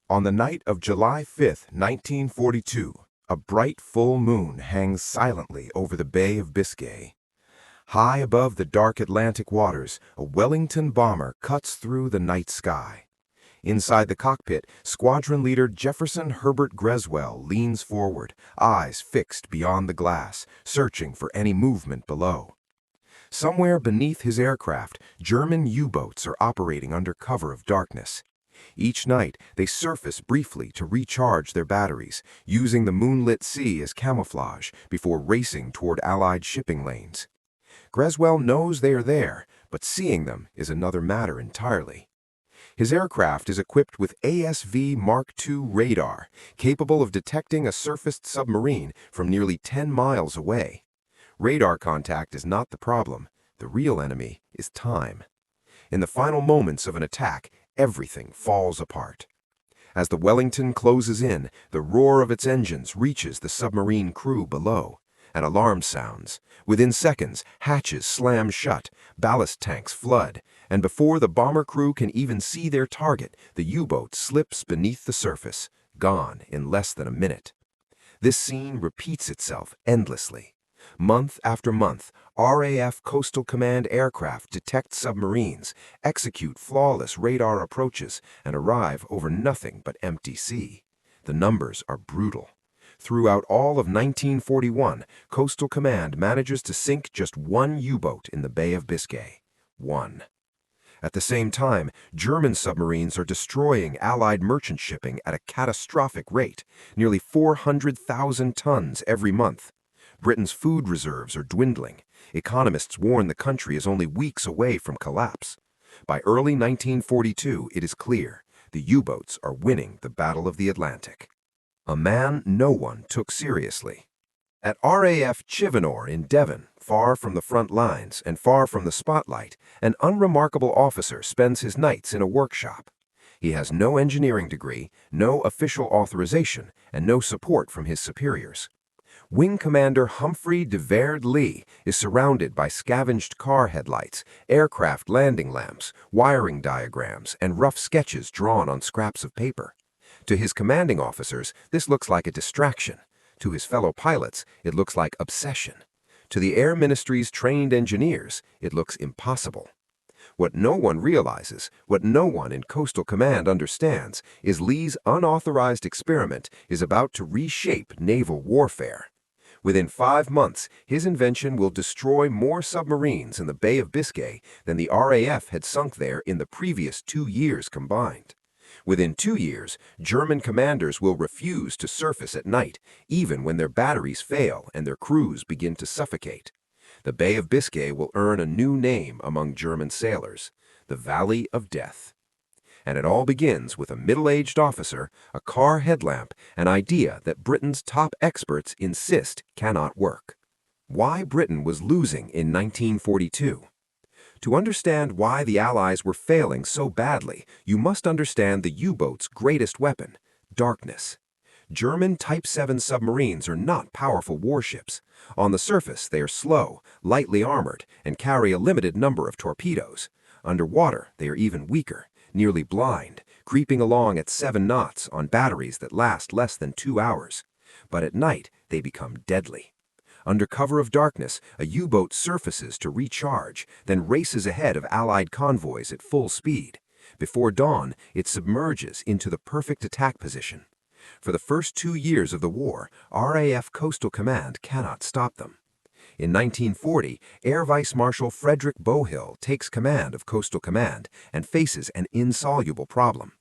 On the night of July 5, 1942, a bright full moon hangs silently over the Bay of Biscay. High above the dark Atlantic waters, a Wellington bomber cuts through the night sky. Inside the cockpit, Squadron Leader Jefferson Herbert Greswell leans forward, eyes fixed beyond the glass, searching for any movement below. Somewhere beneath his aircraft, German U-boats are operating under cover of darkness. Each night, they surface briefly to recharge their batteries, using the moonlit sea as camouflage before racing toward Allied shipping lanes. Greswell knows they are there, but seeing them is another matter entirely. His aircraft is equipped with ASV Mark II radar, capable of detecting a surfaced submarine from nearly 10 miles away. Radar contact is not the problem. The real enemy is time. In the final moments of an attack, everything falls apart. As the Wellington closes in, the roar of its engines reaches the submarine crew below. An alarm sounds. Within seconds, hatches slam shut, ballast tanks flood, and before the bomber crew can even see their target, the U-boat slips beneath the surface, gone in less than a minute. This scene repeats itself endlessly. Month after month, RAF Coastal Command aircraft detect submarines, execute flawless radar approaches, and arrive over nothing but empty sea. The numbers are brutal. Throughout all of 1941, Coastal Command manages to sink just one U-boat in the Bay of Biscay. One. At the same time, German submarines are destroying Allied merchant shipping at a catastrophic rate, nearly 400,000 tons every month. Britain's food reserves are dwindling. Economists warn the country is only weeks away from collapse. By early 1942, it is clear the U-boats are winning the Battle of the Atlantic. A man no one took seriously. At RAF Chivanor in Devon, far from the front lines and far from the spotlight, an unremarkable officer spends his nights in a workshop. He has no engineering degree, no official authorization, and no support from his superiors. Wing Commander Humphrey de Verde Lee is surrounded by scavenged car headlights, aircraft landing lamps, wiring diagrams, and rough sketches drawn on scraps of paper. To his commanding officers, this looks like a distraction. To his fellow pilots, it looks like obsession. To the Air Ministry's trained engineers, it looks impossible. What no one realizes, what no one in Coastal Command understands, is Lee's unauthorized experiment is about to reshape naval warfare. Within 5 months, his invention will destroy more submarines in the Bay of Biscay than the RAF had sunk there in the previous 2 years combined. Within 2 years, German commanders will refuse to surface at night, even when their batteries fail and their crews begin to suffocate. The Bay of Biscay will earn a new name among German sailors, the Valley of Death. And it all begins with a middle-aged officer, a car headlamp, an idea that Britain's top experts insist cannot work. Why Britain was losing in 1942. To understand why the Allies were failing so badly, you must understand the U-boat's greatest weapon, darkness. German Type 7 submarines are not powerful warships. On the surface, they are slow, lightly armored, and carry a limited number of torpedoes. Underwater, they are even weaker, nearly blind, creeping along at 7 knots on batteries that last less than 2 hours. But at night, they become deadly. Under cover of darkness, a U-boat surfaces to recharge, then races ahead of Allied convoys at full speed. Before dawn, it submerges into the perfect attack position. For the first 2 years of the war, RAF Coastal Command cannot stop them. In 1940, Air Vice Marshal Frederick Bohill takes command of Coastal Command and faces an insoluble problem.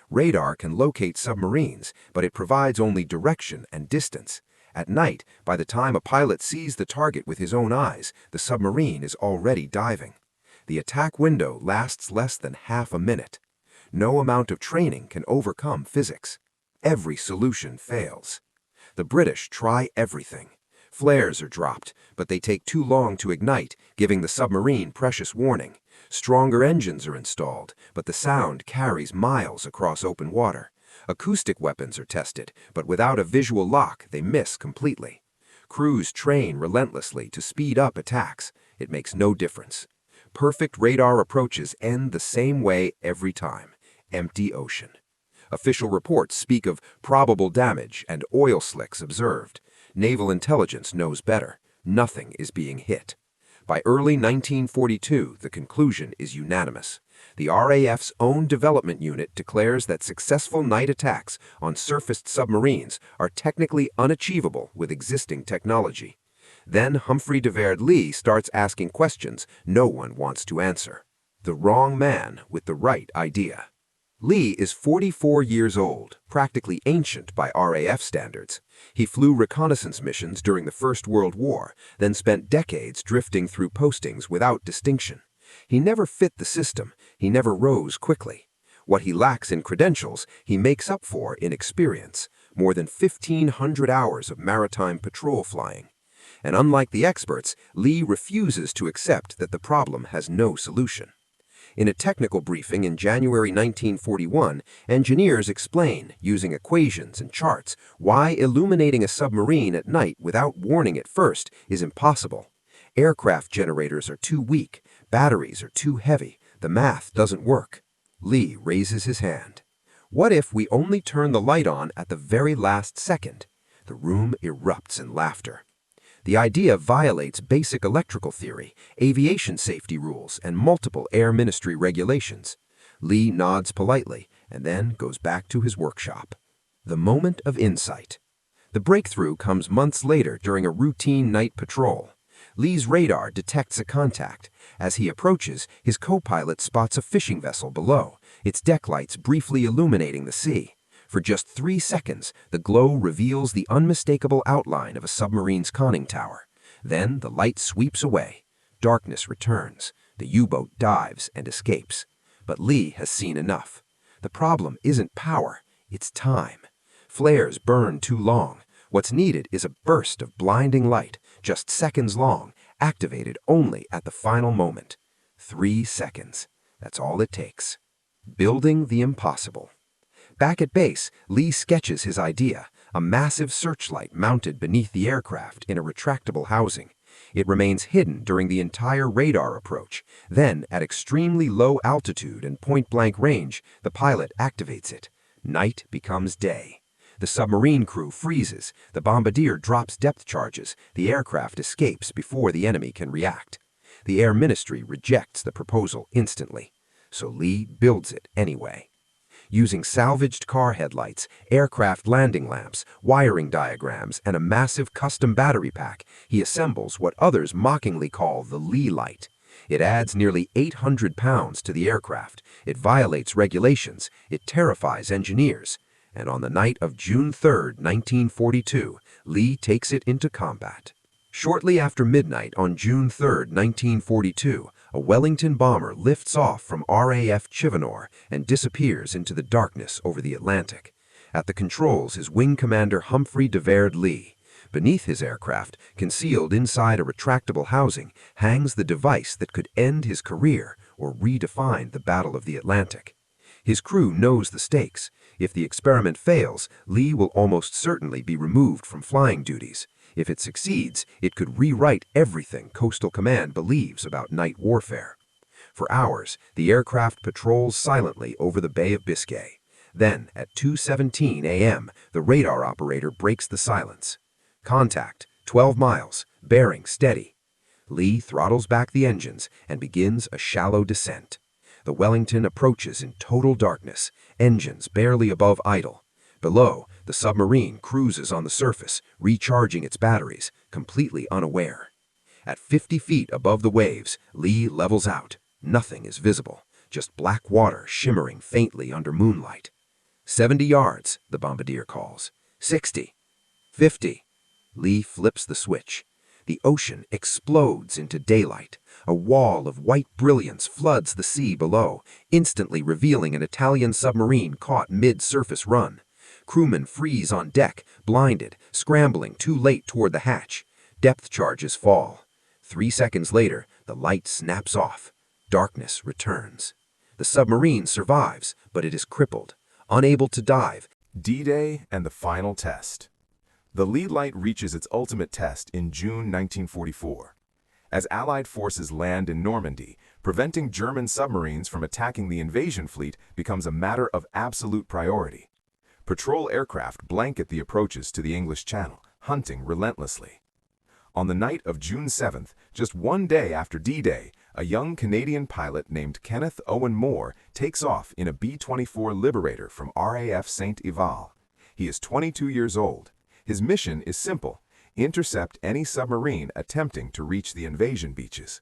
Radar can locate submarines, but it provides only direction and distance. At night, by the time a pilot sees the target with his own eyes, the submarine is already diving. The attack window lasts less than half a minute. No amount of training can overcome physics. Every solution fails. The British try everything. Flares are dropped, but they take too long to ignite, giving the submarine precious warning. Stronger engines are installed, but the sound carries miles across open water. Acoustic weapons are tested, but without a visual lock, they miss completely. Crews train relentlessly to speed up attacks. It makes no difference. Perfect radar approaches end the same way every time. Empty ocean. Official reports speak of probable damage and oil slicks observed. Naval intelligence knows better. Nothing is being hit. By early 1942, the conclusion is unanimous. The RAF's own development unit declares that successful night attacks on surfaced submarines are technically unachievable with existing technology. Then Humphrey Deverd Lee starts asking questions no one wants to answer. The wrong man with the right idea. Lee is 44 years old, practically ancient by RAF standards. He flew reconnaissance missions during the First World War, then spent decades drifting through postings without distinction. He never fit the system, he never rose quickly. What he lacks in credentials, he makes up for in experience, more than 1,500 hours of maritime patrol flying. And unlike the experts, Lee refuses to accept that the problem has no solution. In a technical briefing in January 1941, engineers explain, using equations and charts, why illuminating a submarine at night without warning it first is impossible. Aircraft generators are too weak, batteries are too heavy, the math doesn't work. Lee raises his hand. What if we only turn the light on at the very last second? The room erupts in laughter. The idea violates basic electrical theory, aviation safety rules, and multiple Air Ministry regulations. Lee nods politely and then goes back to his workshop. The moment of insight. The breakthrough comes months later during a routine night patrol. Lee's radar detects a contact. As he approaches, his co-pilot spots a fishing vessel below, its deck lights briefly illuminating the sea. For just 3 seconds, the glow reveals the unmistakable outline of a submarine's conning tower. Then the light sweeps away. Darkness returns. The U-boat dives and escapes. But Lee has seen enough. The problem isn't power, it's time. Flares burn too long. What's needed is a burst of blinding light, just seconds long, activated only at the final moment. 3 seconds. That's all it takes. Building the impossible. Back at base, Lee sketches his idea, a massive searchlight mounted beneath the aircraft in a retractable housing. It remains hidden during the entire radar approach. Then, at extremely low altitude and point-blank range, the pilot activates it. Night becomes day. The submarine crew freezes, the bombardier drops depth charges, the aircraft escapes before the enemy can react. The Air Ministry rejects the proposal instantly, so Lee builds it anyway. Using salvaged car headlights, aircraft landing lamps, wiring diagrams, and a massive custom battery pack, he assembles what others mockingly call the Lee light. It adds nearly 800 pounds to the aircraft. It violates regulations. It terrifies engineers. And on the night of June 3, 1942, Lee takes it into combat. Shortly after midnight on June 3, 1942, a Wellington bomber lifts off from RAF Chivanor and disappears into the darkness over the Atlantic. At the controls is Wing Commander Humphrey Deverd Lee. Beneath his aircraft, concealed inside a retractable housing, hangs the device that could end his career or redefine the Battle of the Atlantic. His crew knows the stakes. If the experiment fails, Lee will almost certainly be removed from flying duties. If it succeeds, it could rewrite everything Coastal Command believes about night warfare. For hours, the aircraft patrols silently over the Bay of Biscay. Then, at 2:17 a.m., the radar operator breaks the silence. Contact, 12 miles, bearing steady. Lee throttles back the engines and begins a shallow descent. The Wellington approaches in total darkness, engines barely above idle. Below, the submarine cruises on the surface, recharging its batteries, completely unaware. At 50 feet above the waves, Lee levels out. Nothing is visible, just black water shimmering faintly under moonlight. 70 yards, the bombardier calls. 60. 50. Lee flips the switch. The ocean explodes into daylight. A wall of white brilliance floods the sea below, instantly revealing an Italian submarine caught mid-surface run. Crewmen freeze on deck, blinded, scrambling too late toward the hatch. Depth charges fall. 3 seconds later, the light snaps off. Darkness returns. The submarine survives, but it is crippled, unable to dive. D-Day and the final test. The Lee light reaches its ultimate test in June 1944. As Allied forces land in Normandy, Preventing German submarines from attacking the invasion fleet becomes a matter of absolute priority. Patrol aircraft blanket the approaches to the English Channel, hunting relentlessly. On the night of June 7th, just one day after D-Day, a young Canadian pilot named Kenneth Owen Moore takes off in a B-24 Liberator from RAF Saint-Ival. He is 22 years old. His mission is simple: intercept any submarine attempting to reach the invasion beaches.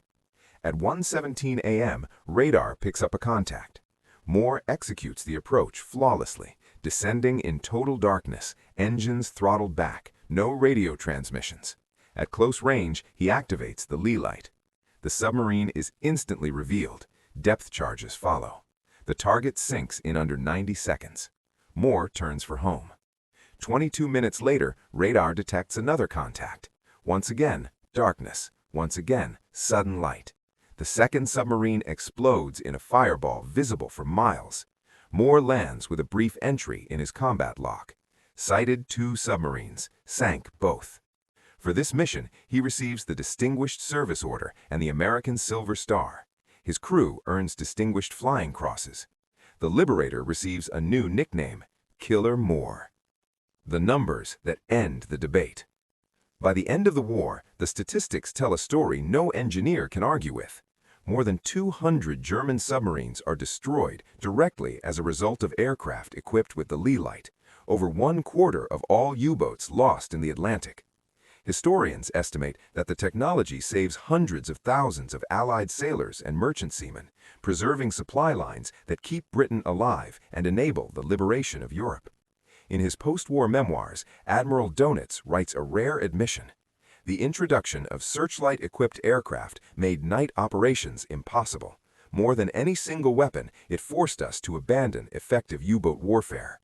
At 1:17 a.m., radar picks up a contact. Moore executes the approach flawlessly, descending in total darkness, engines throttled back, no radio transmissions. At close range, he activates the lee light. The submarine is instantly revealed. Depth charges follow. The target sinks in under 90 seconds. Moore turns for home. 22 minutes later, radar detects another contact. Once again, darkness. Once again, sudden light. The second submarine explodes in a fireball visible for miles. Moore lands with a brief entry in his combat log. Sighted 2 submarines, sank both. For this mission, he receives the Distinguished Service Order and the American Silver Star. His crew earns Distinguished Flying Crosses. The Liberator receives a new nickname, Killer Moore. The numbers that end the debate. By the end of the war, the statistics tell a story no engineer can argue with. More than 200 German submarines are destroyed directly as a result of aircraft equipped with the lee light. Over 1/4 of all U-boats lost in the Atlantic. Historians estimate that the technology saves hundreds of thousands of Allied sailors and merchant seamen, preserving supply lines that keep Britain alive and enable the liberation of Europe. In his post-war memoirs, Admiral Donitz writes a rare admission. The introduction of searchlight-equipped aircraft made night operations impossible. More than any single weapon, it forced us to abandon effective U-boat warfare.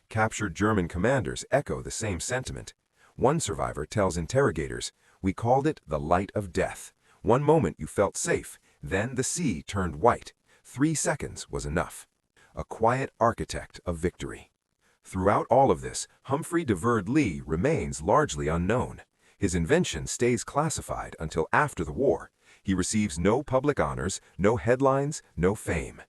Captured German commanders echo the same sentiment. One survivor tells interrogators, "We called it the light of death. One moment you felt safe, then the sea turned white. 3 seconds was enough." A quiet architect of victory. Throughout all of this, Humphrey de Verde-Lee remains largely unknown. His invention stays classified until after the war. He receives no public honors, no headlines, no fame.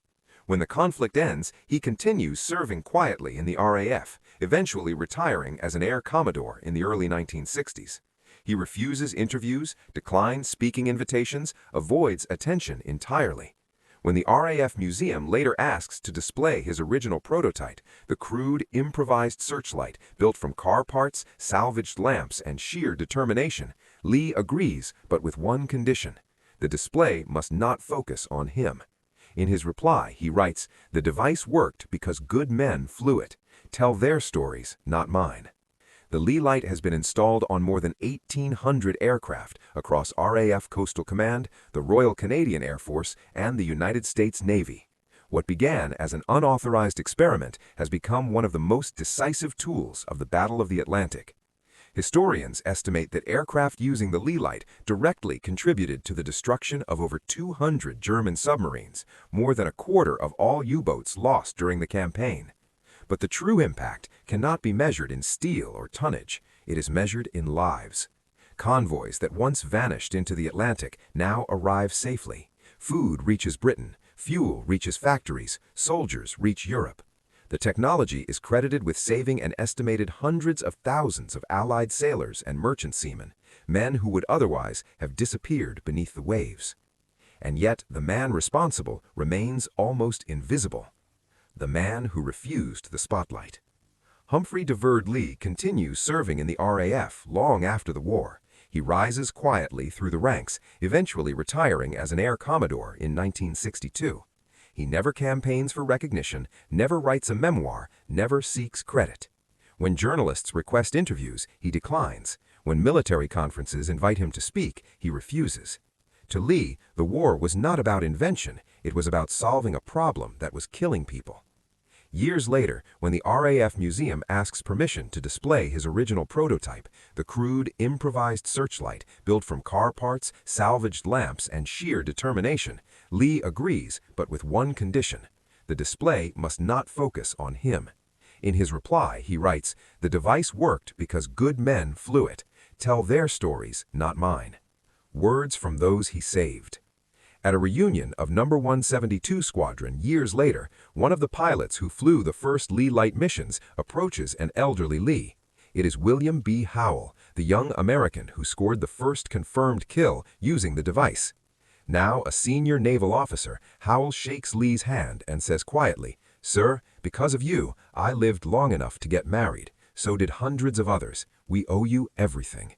When the conflict ends, he continues serving quietly in the RAF, eventually retiring as an air commodore in the early 1960s. He refuses interviews, declines speaking invitations, avoids attention entirely. When the RAF Museum later asks to display his original prototype, the crude, improvised searchlight built from car parts, salvaged lamps, and sheer determination, Lee agrees, but with one condition: the display must not focus on him. In his reply, he writes, "The device worked because good men flew it. Tell their stories, not mine." The lee light has been installed on more than 1,800 aircraft across RAF Coastal Command, the Royal Canadian Air Force, and the United States Navy. What began as an unauthorized experiment has become one of the most decisive tools of the Battle of the Atlantic. Historians estimate that aircraft using the lee light directly contributed to the destruction of over 200 German submarines, more than 1/4 of all U-boats lost during the campaign. But the true impact cannot be measured in steel or tonnage. It is measured in lives. Convoys that once vanished into the Atlantic now arrive safely. Food reaches Britain, fuel reaches factories, soldiers reach Europe. The technology is credited with saving an estimated hundreds of thousands of Allied sailors and merchant seamen, men who would otherwise have disappeared beneath the waves. And yet the man responsible remains almost invisible. The man who refused the spotlight. Humphrey de Verde-Lee continues serving in the RAF long after the war. He rises quietly through the ranks, eventually retiring as an air commodore in 1962. He never campaigns for recognition, never writes a memoir, never seeks credit. When journalists request interviews, he declines. When military conferences invite him to speak, he refuses. To Lee, the war was not about invention, it was about solving a problem that was killing people. Years later, when the RAF Museum asks permission to display his original prototype, the crude, improvised searchlight built from car parts, salvaged lamps, and sheer determination, Lee agrees, but with one condition: the display must not focus on him. In his reply, he writes, "The device worked because good men flew it. Tell their stories, not mine." Words from those he saved. At a reunion of No. 172 Squadron years later, one of the pilots who flew the first Lee Light missions approaches an elderly Lee. It is William B. Howell, the young American who scored the first confirmed kill using the device. Now a senior naval officer, Howell shakes Lee's hand and says quietly, "Sir, because of you, I lived long enough to get married. So did hundreds of others. We owe you everything."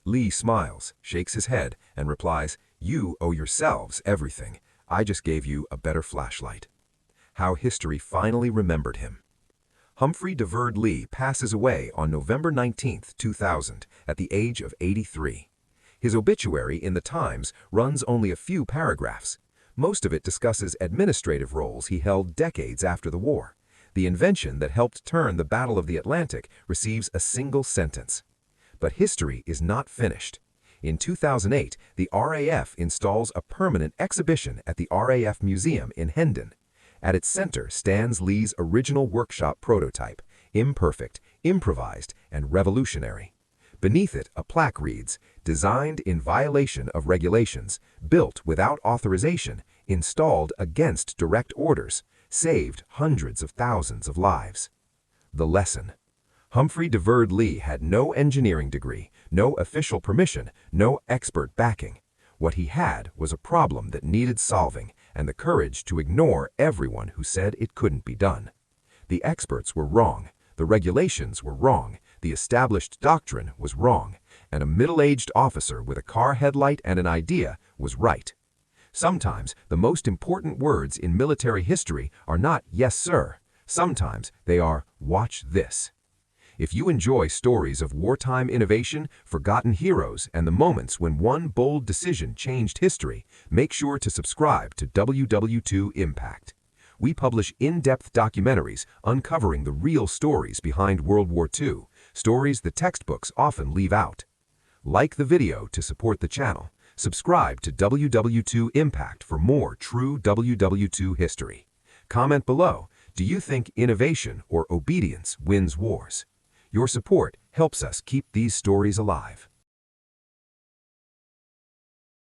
Lee smiles, shakes his head, and replies, "You owe yourselves everything. I just gave you a better flashlight." How history finally remembered him. Humphrey DeVerd Lee passes away on November 19, 2000, at the age of 83. His obituary in the Times runs only a few paragraphs. Most of it discusses administrative roles he held decades after the war. The invention that helped turn the Battle of the Atlantic receives a single sentence. But history is not finished. In 2008, the RAF installs a permanent exhibition at the RAF Museum in Hendon. At its center stands Lee's original workshop prototype, imperfect, improvised, and revolutionary. Beneath it, a plaque reads, "Designed in violation of regulations, built without authorization, installed against direct orders, saved hundreds of thousands of lives." The lesson. Humphrey DeVerd Lee had no engineering degree, no official permission, no expert backing. What he had was a problem that needed solving and the courage to ignore everyone who said it couldn't be done. The experts were wrong, the regulations were wrong, the established doctrine was wrong, and a middle-aged officer with a car headlight and an idea was right. Sometimes the most important words in military history are not "yes, sir." Sometimes they are "watch this." If you enjoy stories of wartime innovation, forgotten heroes, and the moments when one bold decision changed history, make sure to subscribe to WWII Impact. We publish in-depth documentaries uncovering the real stories behind World War II, stories the textbooks often leave out. Like the video to support the channel. Subscribe to WWII Impact for more true WWII history. Comment below, do you think innovation or obedience wins wars? Your support helps us keep these stories alive.